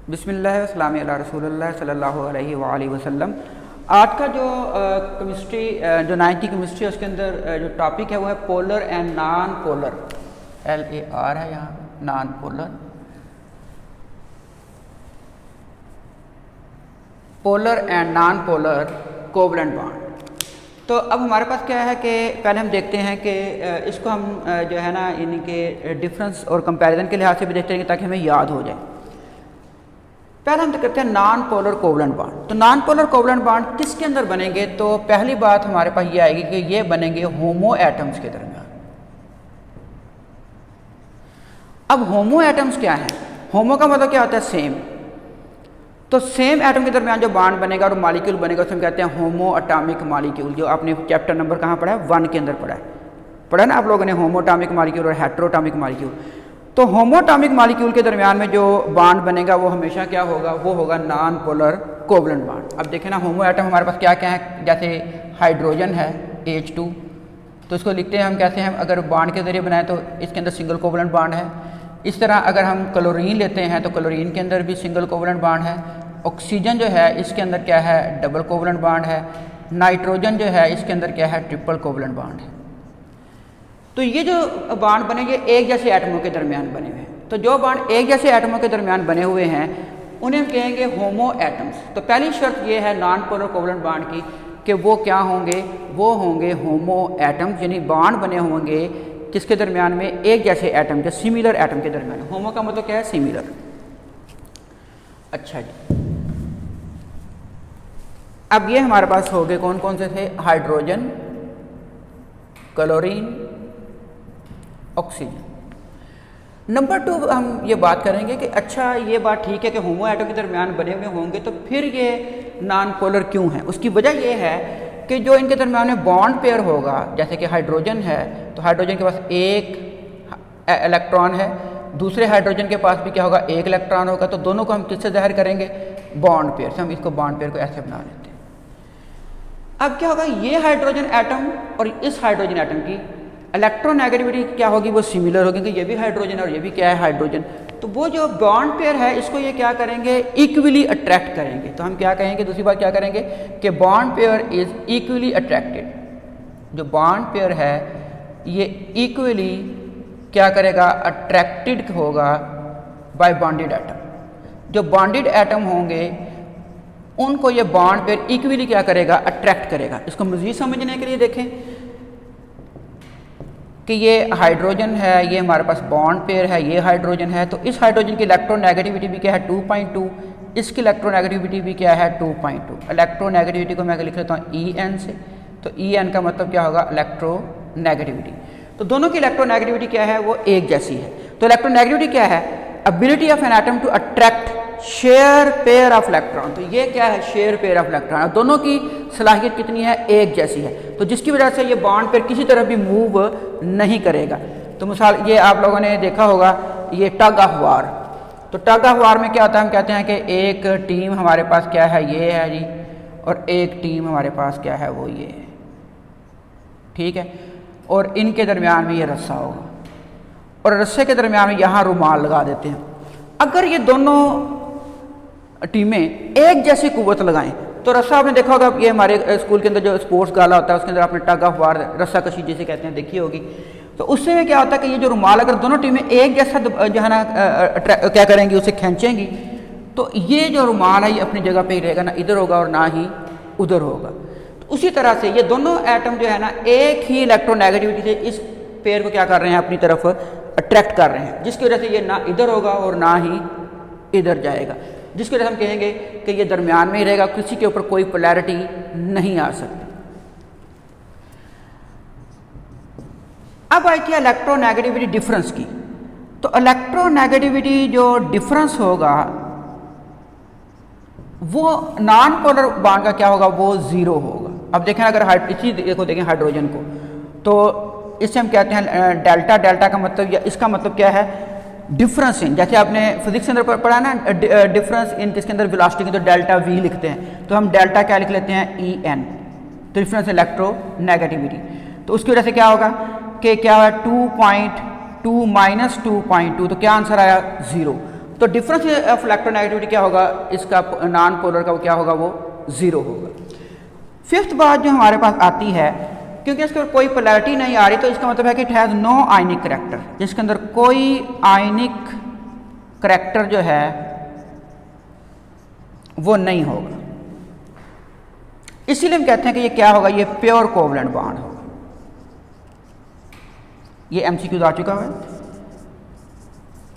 बिस्मिल्लाह अस्सलाम अला रसूलिल्लाह सल्लल्लाहु अलैहि वसल्लम। आज का जो केमिस्ट्री जो 9th की केमिस्ट्री है उसके अंदर जो टॉपिक है वो है polar and non polar, LAR है यहाँ, non polar, polar and non polar covalent bond. तो अब हमारे पास क्या है कि पहले हम देखते हैं कि इसको हम जो है ना इनके डिफरेंस और कंपैरिजन के लिहाज से भी देखते हैं ताकि हमें याद हो जाए। पहले हम तो करते हैं नॉन पोलर कोवलेंट बॉन्ड। तो नॉन पोलर कोवलेंट बॉन्ड किसके अंदर बनेंगे? तो पहली बात हमारे पास ये आएगी कि ये बनेंगे होमो एटम्स के दरमियान। अब होमो एटम्स क्या है? होमो का मतलब क्या होता है? सेम। तो सेम एटम के दरमियान जो बॉन्ड बनेगा और मॉलिक्यूल बनेगा उसे हम कहते हैं होमो एटॉमिक मॉलिक्यूल, जो आपने चैप्टर नंबर कहाँ पढ़ा है? 1 के अंदर पढ़ा है ना आप लोगों ने, होमो एटॉमिक मॉलिक्यूल और हेटेरोटॉमिक मॉलिक्यूल। तो होमो एटॉमिक मॉलिक्यूल के दरमियान में जो बॉन्ड बनेगा वो हमेशा क्या होगा? वो होगा नॉन पोलर कोवलेंट बॉन्ड। अब देखें ना, होमो एटम हमारे पास क्या क्या है? जैसे हाइड्रोजन है H2, तो इसको लिखते हैं हम कैसे हैं? अगर बॉन्ड के जरिए बनाए तो इसके अंदर सिंगल कोवलेंट बॉन्ड है। इस तरह अगर हम क्लोरीन लेते हैं तो क्लोरीन के अंदर भी सिंगल कोवलेंट बॉन्ड है। ऑक्सीजन जो है इसके अंदर क्या है? डबल कोवलेंट बॉन्ड है। नाइट्रोजन जो है इसके अंदर क्या है? ट्रिपल कोवलेंट बॉन्ड है। तो ये जो बॉन्ड बने ये एक जैसे एटमों के दरमियान बने हुए हैं। तो जो बॉन्ड एक जैसे एटमों के दरमियान बने हुए हैं उन्हें हम कहेंगे होमो एटम्स। तो पहली शर्त ये है नॉन पोलर कोवलेंट बॉन्ड की कि वो क्या होंगे? वो होंगे होमो एटम्स, यानी बॉन्ड बने होंगे किसके दरमियान में? एक जैसे एटम के, सिमिलर एटम के दरमियान। होमो का मतलब क्या है? सिमिलर। अच्छा जी, अब ये हमारे पास हो गए कौन कौन से थे? Hydrogen, chlorine, oxygen. नंबर 2 हम ये बात करेंगे कि अच्छा ये बात ठीक है कि होमो एटम के दरमियान बने हुए होंगे, तो फिर ये नॉन पोलर क्यों है? उसकी वजह ये है कि जो इनके दरमियान में बॉन्ड पेयर होगा, जैसे कि हाइड्रोजन है तो हाइड्रोजन के पास एक इलेक्ट्रॉन है, दूसरे हाइड्रोजन के पास भी क्या होगा? एक इलेक्ट्रॉन होगा। तो दोनों को हम किससे ज़ाहिर करेंगे? बॉन्ड पेयर से। हम इसको बॉन्ड पेयर को ऐसे बना लेते हैं। अब क्या होगा? ये हाइड्रोजन एटम और इस हाइड्रोजन एटम की इलेक्ट्रोनेगेटिविटी क्या होगी? वो सिमिलर होगी, क्योंकि ये भी हाइड्रोजन है और ये भी क्या है? हाइड्रोजन। तो वो जो बॉन्ड पेयर है इसको ये क्या करेंगे? इक्वली अट्रैक्ट करेंगे। तो हम क्या कहेंगे? दूसरी बात क्या करेंगे कि bond pair is equally attracted. जो बॉन्ड पेयर है ये इक्वली क्या करेगा? अट्रैक्टेड होगा बाय बॉन्डेड एटम। जो बॉन्डेड एटम होंगे उनको ये बॉन्ड पेयर इक्वली क्या करेगा? अट्रैक्ट करेगा। इसको मज़ीद समझने के लिए देखें कि ये हाइड्रोजन है, ये हमारे पास बॉन्ड पेयर है, ये हाइड्रोजन है। तो इस हाइड्रोजन की इलेक्ट्रोनेगेटिविटी भी क्या है? 2.2। इसकी इलेक्ट्रोनेगेटिविटी भी क्या है? 2.2। इलेक्ट्रोनेगेटिविटी को मैं लिख लेता हूँ EN से। तो EN का मतलब क्या होगा? इलेक्ट्रोनेगेटिविटी। तो दोनों की इलेक्ट्रोनेगेटिविटी क्या है? वो एक जैसी है। तो इलेक्ट्रोनेगेटिविटी क्या है? Ability of an atom to attract share pair of electron. तो ये क्या है? Share pair of electron. दोनों की सलाहियत कितनी है? एक जैसी है। तो जिसकी वजह से ये बॉन्ड पेयर किसी तरह भी मूव नहीं करेगा। तो मिसाल ये आप लोगों ने देखा होगा ये टग ऑफ वार। तो टग ऑफ वार में क्या होता है? हम कहते हैं कि एक टीम हमारे पास क्या है? ये है जी, और एक टीम हमारे पास क्या है? वो ये है, ठीक है। और इनके दरमियान में ये रस्सा होगा और रस्से के दरमियान में यहाँ रुमाल लगा देते हैं। अगर ये दोनों टीमें एक जैसी कुव्वत लगाएं तो रस्सा, आपने देखा होगा ये हमारे स्कूल के अंदर जो स्पोर्ट्स गाला होता है उसके अंदर आपने टग ऑफ वार, रस्सा कशी जिसे कहते हैं, देखी होगी। तो उससे में क्या होता है कि ये जो रुमाल अगर दोनों टीमें एक जैसा जो है ना क्या करेंगी? उसे खींचेंगी, तो ये जो रुमाल है ये अपनी जगह पे ही रहेगा, ना इधर होगा और ना ही उधर होगा। तो उसी तरह से ये दोनों एटम जो है ना एक ही इलेक्ट्रोनेगेटिविटी से इस पेयर को क्या कर रहे हैं? अपनी तरफ अट्रैक्ट कर रहे हैं, जिसकी वजह से ये ना इधर होगा और ना ही इधर जाएगा, जिसकी वजह से हम कहेंगे कि ये दरमियान में ही रहेगा, किसी के ऊपर कोई पोलैरिटी नहीं आ सकती। अब आई थी इलेक्ट्रोनेगेटिविटी डिफरेंस की। तो इलेक्ट्रोनेगेटिविटी जो डिफरेंस होगा वो नॉन पोलर बॉन्ड का क्या होगा? वो 0 होगा। अब देखें अगर इसी को देखें हाइड्रोजन को, तो इससे हम कहते हैं डेल्टा। डेल्टा का मतलब या इसका मतलब क्या है? Difference in. जैसे आपने फिजिक्स के अंदर पढ़ा ना डिफरेंस इन, किसके अंदर? वेलोसिटी की। तो डेल्टा V लिखते हैं, तो हम डेल्टा क्या लिख लेते हैं? EN। तो डिफरेंस इलेक्ट्रोनेगेटिविटी। तो उसकी वजह से क्या होगा कि क्या है? 2.2 - 2.2। तो क्या आंसर आया? 0। तो डिफरेंस ऑफ इलेक्ट्रोनेगेटिविटी क्या होगा, इसका नॉन पोलर का वो क्या होगा, वो 0 होगा। फिफ्थ बात जो हमारे पास आती है, क्योंकि इसके कोई पोलैरिटी नहीं आ रही तो इसका मतलब है कि it has no ionic character, जिसके अंदर कोई आयनिक करैक्टर जो है वो नहीं होगा। इसीलिए हम कहते हैं कि ये क्या होगा, ये प्योर कोवलेंट बॉन्ड होगा। ये एमसीक्यू आ चुका है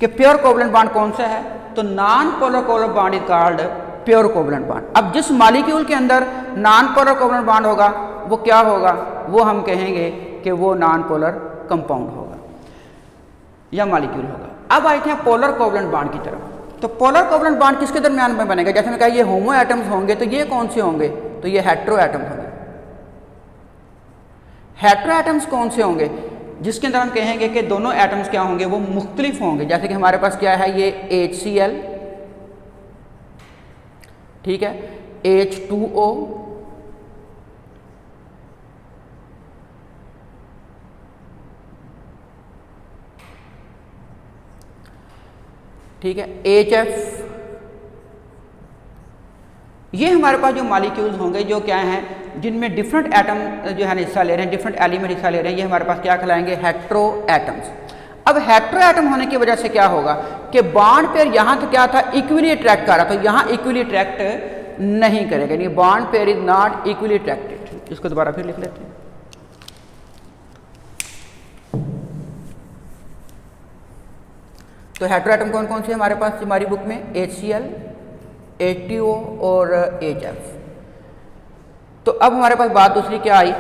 कि प्योर कोवलेंट बॉन्ड कौन सा है, तो non polar covalent bond is called pure covalent bond. अब जिस मॉलिक्यूल के अंदर नॉन पोलर कोवलेंट बॉन्ड होगा वो क्या होगा, वो हम कहेंगे कि वो नॉन पोलर कंपाउंड होगा या मॉलिक्यूल होगा। अब आते हैं पोलर कोवलेंट बॉन्ड की तरफ। तो पोलर कोवलेंट बॉन्ड किसके दरमियान में बनेगा, जैसे मैंने कहा ये होमो एटम्स होंगे, तो ये कौन से होंगे, तो ये हेट्रो एटम्स होंगे। हेट्रो एटम्स कौन से होंगे, जिसके अंदर हम कहेंगे कि दोनों एटम्स क्या होंगे, वो मुख्तलिफ होंगे। जैसे कि हमारे पास क्या है, ये HCl, ठीक है, H2O, ठीक है, HF। ये हमारे पास जो मॉलिक्यूल्स होंगे जो क्या हैं, जिनमें डिफरेंट एटम जो है हिस्सा ले रहे हैं, डिफरेंट एलिमेंट हिस्सा ले रहे हैं, ये हमारे पास क्या कहलाएंगे, हेट्रो एटम्स। अब हेट्रो एटम होने की वजह से क्या होगा कि बॉन्ड पेयर यहाँ तो क्या था, इक्वली अट्रैक्ट कर रहा था, तो यहाँ इक्वली अट्रैक्ट नहीं करेगा, यानी bond pair is not equally attracted. इसको दोबारा फिर लिख लेते हैं। तो हेट्रो एटम कौन कौन से हमारे पास हमारी बुक में, HCl, H2O और HF। तो अब हमारे पास बात दूसरी क्या आई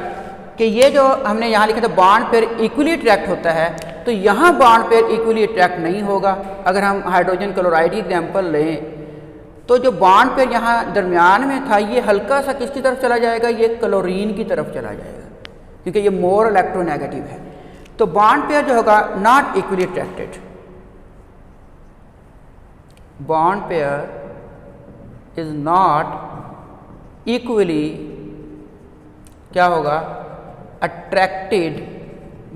कि ये जो हमने यहाँ लिखा था बॉन्ड पेयर इक्वली अट्रैक्ट होता है, तो यहाँ बॉन्ड पेयर इक्वली अट्रैक्ट नहीं होगा। अगर हम हाइड्रोजन क्लोराइड की एग्जाम्पल लें तो जो बॉन्ड पेयर यहाँ दरमियान में था, ये हल्का सा किसकी तरफ चला जाएगा, ये क्लोरीन की तरफ चला जाएगा, क्योंकि ये मोर इलेक्ट्रोनेगेटिव है। तो बॉन्ड पेयर जो होगा not equally attracted, bond pair is not equally क्या होगा, अट्रैक्टेड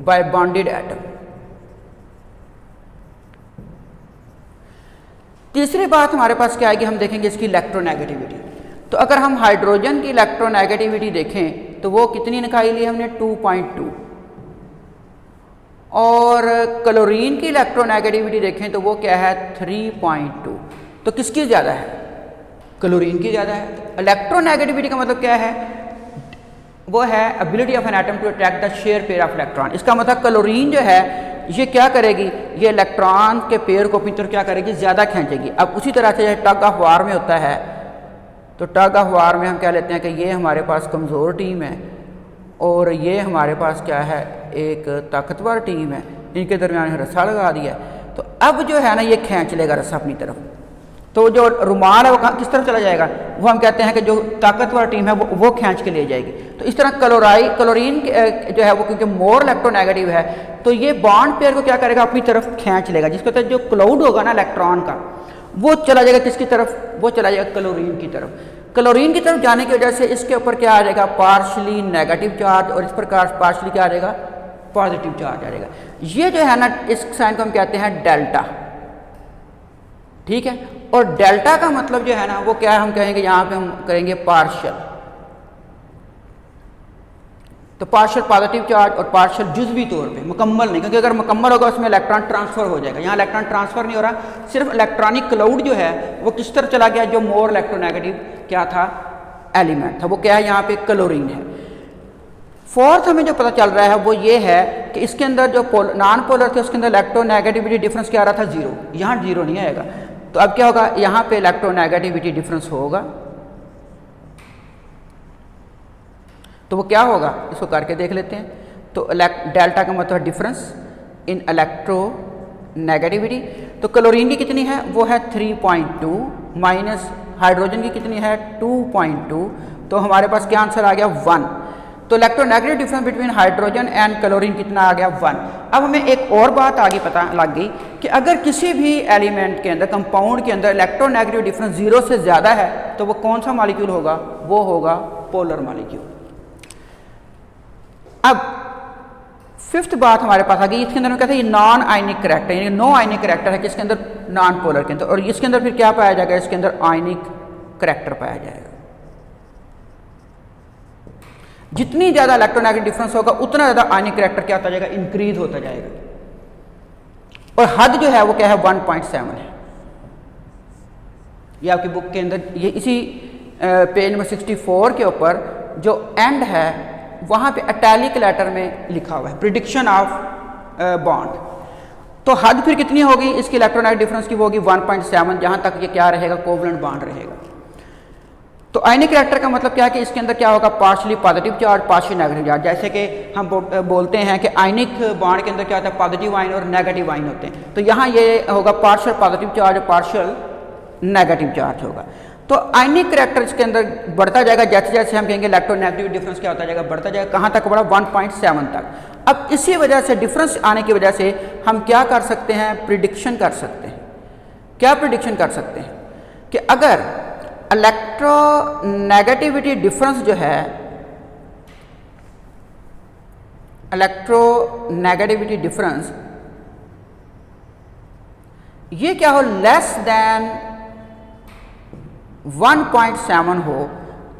बाय बॉन्डेड एटम। तीसरी बात हमारे पास क्या आएगी, हम देखेंगे इसकी इलेक्ट्रोनेगेटिविटी। तो अगर हम हाइड्रोजन की इलेक्ट्रोनेगेटिविटी देखें तो वो कितनी निकाली ली हमने, 2.2, और क्लोरीन की इलेक्ट्रोनेगेटिविटी देखें तो वो क्या है, 3.2। तो किसकी ज़्यादा है, क्लोरीन की ज़्यादा है। इलेक्ट्रोनेगेटिविटी का मतलब क्या है, वो है ability of an atom to attract the share pair of electron. इसका मतलब क्लोरीन जो है ये क्या करेगी, ये इलेक्ट्रॉन के पेयर को अपनी तरफ क्या करेगी, ज़्यादा खींचेगी। अब उसी तरह से टग ऑफ वार में होता है, तो टग ऑफ वार में हम क्या लेते हैं कि ये हमारे पास कमज़ोर टीम है और ये हमारे पास क्या है, एक ताकतवर टीम है, इनके दरमियान रस्सा लगा दिया। तो अब जो है ना ये खींच लेगा रस्सा अपनी तरफ, तो जो रुमाल है वो किस तरफ चला जाएगा, वो हम कहते हैं कि जो ताकतवर टीम है वो खींच के ले जाएगी। तो इस तरह क्लोरीन जो है वो क्योंकि मोर इलेक्ट्रोनेगेटिव है, तो ये बॉन्ड पेयर को क्या करेगा, अपनी तरफ खींच लेगा, जिसके तहत जो क्लाउड होगा ना इलेक्ट्रॉन का, वो चला जाएगा किसकी तरफ, वो चला जाएगा क्लोरीन की तरफ। क्लोरीन की तरफ जाने की वजह से इसके ऊपर क्या आ जाएगा, पार्शली नेगेटिव चार्ज, और इस प्रकार पार्शली क्या आ जाएगा, पॉजिटिव चार्ज आ जाएगा। ये जो है ना, इस साइन को हम कहते हैं डेल्टा, ठीक है। और डेल्टा का मतलब जो है ना वो क्या है, हम कहेंगे यहाँ पे हम करेंगे पार्शियल, तो पार्शियल पॉजिटिव चार्ज और पार्शियल जुज़वी तौर पे, मुकम्मल नहीं, क्योंकि अगर मुकम्मल होगा उसमें इलेक्ट्रॉन ट्रांसफर हो जाएगा। यहाँ इलेक्ट्रॉन ट्रांसफर नहीं हो रहा, सिर्फ इलेक्ट्रॉनिक क्लाउड जो है वो किस तरफ चला गया, जो मोर इलेक्ट्रोनेगेटिव क्या था, एलिमेंट था, वो क्या है, यहाँ पे क्लोरीन है। फोर्थ हमें जो पता चल रहा है वो ये है कि इसके अंदर जो नॉन पोलर थे उसके अंदर इलेक्ट्रोनेगेटिविटी डिफरेंस क्या आ रहा था, 0। यहाँ 0 नहीं आएगा, तो अब क्या होगा, यहाँ पे इलेक्ट्रोनेगेटिविटी डिफरेंस होगा। तो वो क्या होगा, इसको करके देख लेते हैं। तो डेल्टा का मतलब डिफरेंस इन इलेक्ट्रोनेगेटिविटी। तो क्लोरीन की कितनी है, वो है 3.2 माइनस हाइड्रोजन की कितनी है, 2.2। तो हमारे पास क्या आंसर आ गया, 1। तो electronegative difference between hydrogen and chlorine कितना आ गया, 1। अब हमें एक और बात आगे पता लग गई कि अगर किसी भी एलिमेंट के अंदर, कंपाउंड के अंदर इलेक्ट्रोनेगेटिव डिफरेंस 0 से ज़्यादा है तो वो कौन सा मॉलिक्यूल होगा, वो होगा पोलर मॉलिक्यूल। अब फिफ्थ बात हमारे पास आ गई, इसके अंदर हम कहते हैं ये नॉन आयनिक करैक्टर, यानी नो आयनिक करैक्टर है किसके अंदर, नॉन पोलर के अंदर, और इसके अंदर फिर क्या पाया जाएगा, इसके अंदर आयनिक करैक्टर पाया जाएगा। जितनी ज़्यादा इलेक्ट्रोनेगेटिव डिफरेंस होगा उतना ज़्यादा आयनिक करैक्टर क्या होता जाएगा, इंक्रीज होता जाएगा। और हद जो है वो क्या है, 1.7 है। ये आपकी बुक के अंदर, ये इसी पेज नंबर 64 के ऊपर जो एंड है वहाँ पे इटैलिक लेटर में लिखा हुआ है, प्रिडिक्शन ऑफ बॉन्ड। तो हद फिर कितनी होगी इसकी इलेक्ट्रोनेगेटिव डिफरेंस की, वो होगी 1.7, जहाँ तक ये क्या रहेगा, कोवलेंट बॉन्ड रहेगा। तो आयनिक करैक्टर का मतलब क्या है कि इसके अंदर क्या होगा, partially positive charge, partially negative charge. जैसे कि हम बोलते हैं कि आयनिक बॉन्ड के अंदर क्या होता है, पॉजिटिव आयन और नेगेटिव आयन होते हैं। तो यहाँ ये होगा पार्शियल पॉजिटिव चार्ज और पार्शियल नेगेटिव चार्ज होगा। तो आयनिक करैक्टर इसके अंदर बढ़ता जाएगा, जैसे जैसे हम कहेंगे इलेक्ट्रोनेगेटिव डिफरेंस क्या होता जाएगा, बढ़ता जाएगा। कहाँ तक बढ़ा, 1.7 तक। अब इसी वजह से, डिफरेंस आने की वजह से हम क्या कर सकते हैं, प्रिडिक्शन कर सकते हैं। क्या प्रिडिक्शन कर सकते हैं कि अगर इलेक्ट्रोनेगेटिविटी डिफरेंस जो है, इलेक्ट्रोनेगेटिविटी डिफरेंस ये क्या हो, लेस देन 1.7 हो,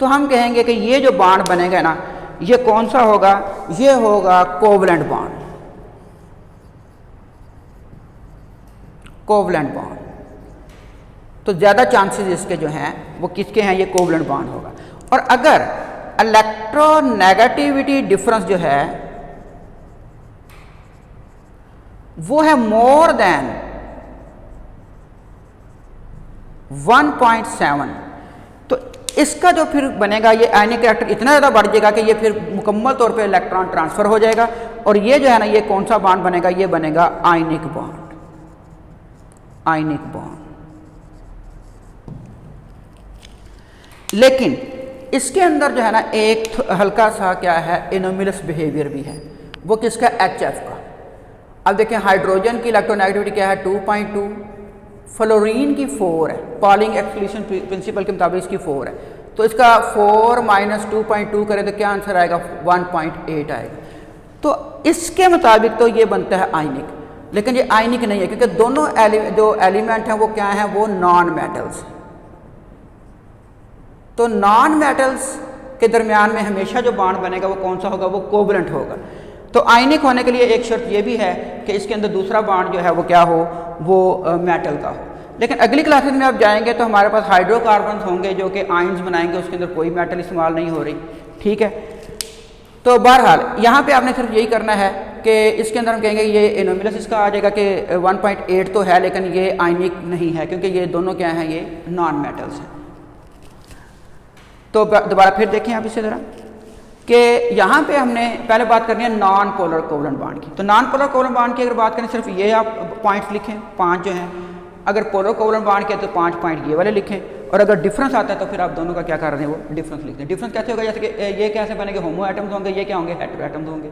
तो हम कहेंगे कि ये जो बॉन्ड बनेगा ना, ये कौन सा होगा, ये होगा कोवलेंट बॉन्ड। कोवलेंट बॉन्ड, तो ज़्यादा चांसेस इसके जो हैं वो किसके हैं, ये कोवलेंट बॉन्ड होगा। और अगर इलेक्ट्रोनेगेटिविटी डिफरेंस जो है वो है मोर देन 1.7, तो इसका जो फिर बनेगा, ये आयनिक करैक्टर इतना ज़्यादा बढ़ जाएगा कि ये फिर मुकम्मल तौर पे इलेक्ट्रॉन ट्रांसफ़र हो जाएगा। और ये जो है ना, ये कौन सा बॉन्ड बनेगा, ये बनेगा आयनिक बॉन्ड। Ionic bond. लेकिन इसके अंदर जो है ना एक हल्का सा क्या है, एनोमलस बिहेवियर भी है। वो किसका, HF का। अब देखें हाइड्रोजन की इलेक्ट्रोनेगेटिविटी क्या है, 2.2, फ्लोरीन की 4 है, पॉलिंग एक्सक्लूशन प्रिंसिपल के मुताबिक इसकी 4 है। तो इसका 4 माइनस 2.2 करें तो क्या आंसर आएगा, 1.8 आएगा। तो इसके मुताबिक तो ये बनता है आयनिक, लेकिन ये आयनिक नहीं है, क्योंकि दोनों जो एलिमेंट हैं वो क्या हैं, वो नॉन मेटल्स। तो नॉन मेटल्स के दरमियान में हमेशा जो बॉन्ड बनेगा वो कौन सा होगा, वो कोवलेंट होगा। तो आयनिक होने के लिए एक शर्त ये भी है कि इसके अंदर दूसरा बॉन्ड जो है वो क्या हो, वो मेटल का हो। लेकिन अगली क्लासेस में आप जाएंगे तो हमारे पास हाइड्रोकार्बन्स होंगे जो कि आयन्स बनाएंगे, उसके अंदर कोई मेटल इस्तेमाल नहीं हो रही, ठीक है। तो बहरहाल यहाँ पे आपने सिर्फ यही करना है कि इसके अंदर हम कहेंगे ये एनोमलस इसका आ जाएगा कि 1.8 तो है, लेकिन ये आयनिक नहीं है, क्योंकि ये दोनों क्या हैं, ये नॉन मेटल्स हैं। तो दोबारा फिर देखें आप इसी तरह कि यहाँ पे हमने पहले बात करनी है नॉन पोलर कोवलेंट बॉन्ड की। तो नॉन पोलर कोवलेंट बॉन्ड की अगर बात करें, सिर्फ ये आप पॉइंट्स लिखें, 5 जो हैं। अगर पोलर कोवलेंट बॉन्ड के तो 5 पॉइंट ये वाले लिखें, और अगर डिफरेंस आता है तो फिर आप दोनों का क्या कर रहे हैं, वो डिफरेंस लिखते हैं। डिफरेंस कैसे होगा, जैसे कि ये कैसे बनेंगे, होमो एटम्स होंगे, ये क्या होंगे, हेटेरो एटम्स होंगे।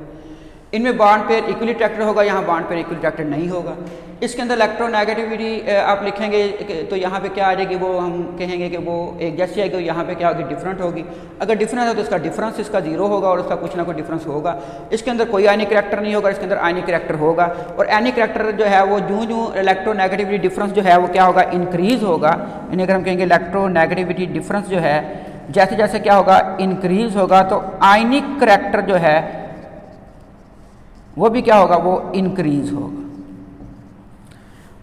इनमें बॉन्ड पेयर इक्वली अट्रैक्टेड होगा, यहाँ बॉन्ड पेयर इक्वली अट्रैक्टेड नहीं होगा। इसके अंदर इलेक्ट्रोनेगेटिविटी आप लिखेंगे तो यहाँ पे क्या आ जाएगी, वो हम कहेंगे कि वो एक जैसी आएगी, यहाँ पे क्या होगी, डिफरेंट होगी। अगर डिफरेंस है तो इसका डिफरेंस इसका 0 होगा और इसका कुछ ना कुछ डिफरेंस होगा। इसके अंदर कोई आयनिक करैक्टर नहीं होगा, इसके अंदर आयनिक करैक्टर होगा। और आयनिक करैक्टर जो है वो जूँ इलेक्ट्रोनेगेटिविटी डिफरेंस जो है वो क्या होगा, इंक्रीज़ होगा। यानी अगर हम कहेंगे इलेक्ट्रोनेगेटिविटी डिफरेंस जो है जैसे जैसे क्या होगा, इंक्रीज़ होगा, तो आयनिक करैक्टर जो है वो भी क्या होगा, वो इंक्रीज होगा।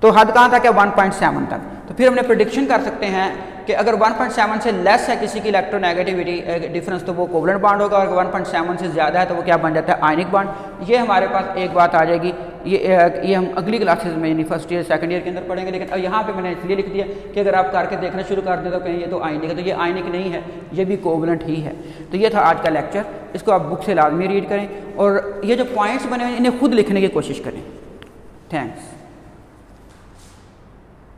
तो हद कहाँ तक है, 1.7 तक। तो फिर हमने प्रेडिक्शन कर सकते हैं कि अगर 1.7 से लेस है किसी की इलेक्ट्रोनेगेटिविटी डिफरेंस तो वो कोवलेंट बॉन्ड होगा, और 1.7 से ज़्यादा है तो वो क्या बन जाता है, आयनिक बॉन्ड। ये हमारे पास एक बात आ जाएगी, ये हम अगली क्लासेस में यानी फर्स्ट ईयर सेकंड ईयर के अंदर पढ़ेंगे। लेकिन अब यहाँ पे मैंने इसलिए लिख दिया कि अगर आप करके देखना शुरू कर दें तो कहें ये तो आयनिक है, तो ये आयनिक नहीं है, ये भी कोवलेंट ही है। तो ये था आज का लेक्चर, इसको आप बुक से लाजमी रीड करें, और ये जो पॉइंट्स बने हुए इन्हें खुद लिखने की कोशिश करें। थैंक्स।